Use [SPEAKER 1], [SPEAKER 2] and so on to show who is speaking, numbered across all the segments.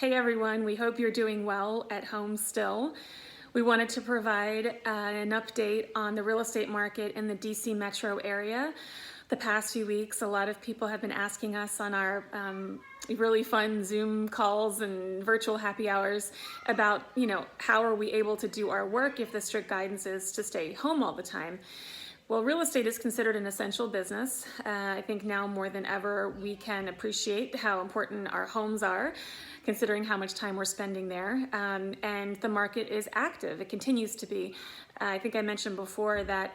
[SPEAKER 1] Hey everyone, we hope you're doing well at home still. We wanted to provide an update on the real estate market in the DC metro area. The past few weeks, a lot of people have been asking us on our really fun Zoom calls and virtual happy hours about, how are we able to do our work if the strict guidance is to stay home all the time. Well, real estate is considered an essential business. I think now more than ever we can appreciate how important our homes are, considering how much time we're spending there. And the market is active. It continues to be. I think I mentioned before that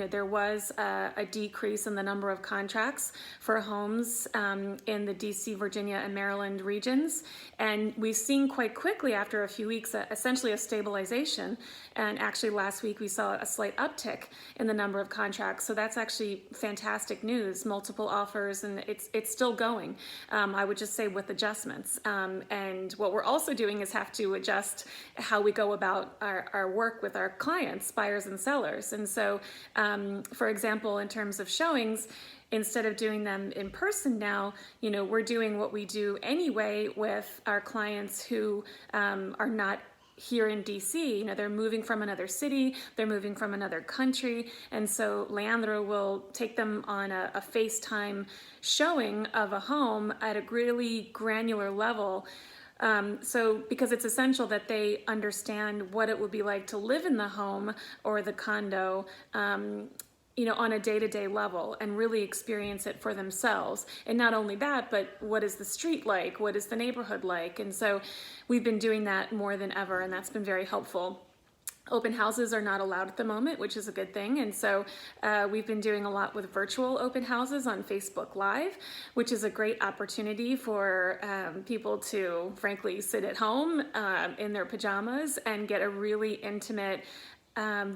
[SPEAKER 1] there was a decrease in the number of contracts for homes in the DC, Virginia, and Maryland regions. And we've seen quite quickly after a few weeks essentially a stabilization. And actually last week we saw a slight uptick in the number of contracts. So that's actually fantastic news, multiple offers, and it's still going. I would just say with adjustments. And what we're also doing is have to adjust how we go about our work with our clients, buyers and sellers. And so, for example, in terms of showings, instead of doing them in person now, we're doing what we do anyway with our clients who are not here in DC. They're moving from another city, they're moving from another country, and so Leandro will take them on a FaceTime showing of a home at a really granular level. So because it's essential that they understand what it would be like to live in the home or the condo, on a day-to-day level and really experience it for themselves. And not only that, but what is the street like? What is the neighborhood like? And so we've been doing that more than ever, and that's been very helpful. Open houses are not allowed at the moment, which is a good thing. And so we've been doing a lot with virtual open houses on Facebook Live, which is a great opportunity for people to, frankly, sit at home in their pajamas and get a really intimate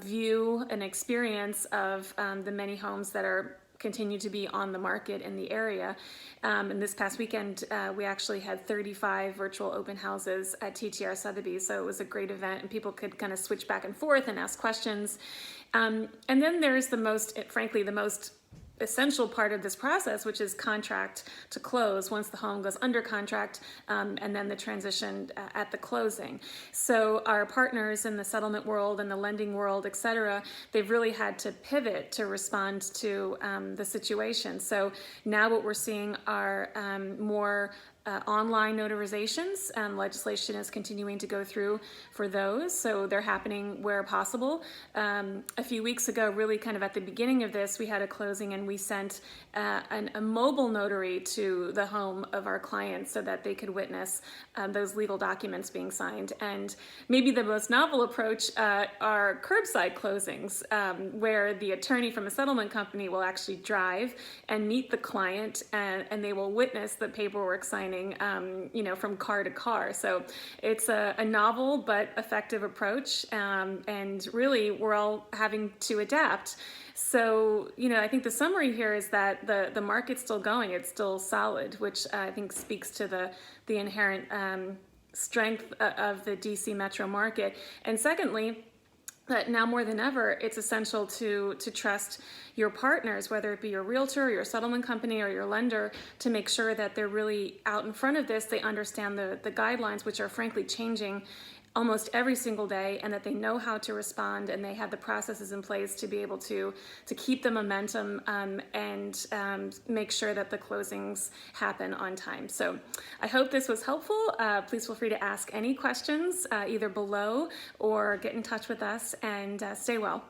[SPEAKER 1] view and experience of the many homes that are continue to be on the market in the area. And this past weekend, we actually had 35 virtual open houses at TTR Sotheby's, so it was a great event, and people could kind of switch back and forth and ask questions. And then there's the most essential part of this process, which is contract to close once the home goes under contract, and then the transition at the closing. So our partners in the settlement world and the lending world, et cetera, they've really had to pivot to respond to the situation. So now what we're seeing are more online notarizations, and legislation is continuing to go through for those. So they're happening where possible. A few weeks ago, really kind of at the beginning of this, we had a closing and we sent a mobile notary to the home of our clients so that they could witness those legal documents being signed. And maybe the most novel approach are curbside closings, where the attorney from a settlement company will actually drive and meet the client, and they will witness the paperwork signing from car to car. So it's a novel but effective approach, and really we're all having to adapt. So, I think the summary here is that the market's still going, it's still solid, which I think speaks to the inherent strength of the DC metro market. And secondly, that now more than ever, it's essential to trust your partners, whether it be your realtor, your settlement company, or your lender, to make sure that they're really out in front of this. They understand the guidelines, which are frankly changing almost every single day, and that they know how to respond, and they have the processes in place to be able to keep the momentum and make sure that the closings happen on time. So I hope this was helpful. Please feel free to ask any questions either below or get in touch with us, and stay well.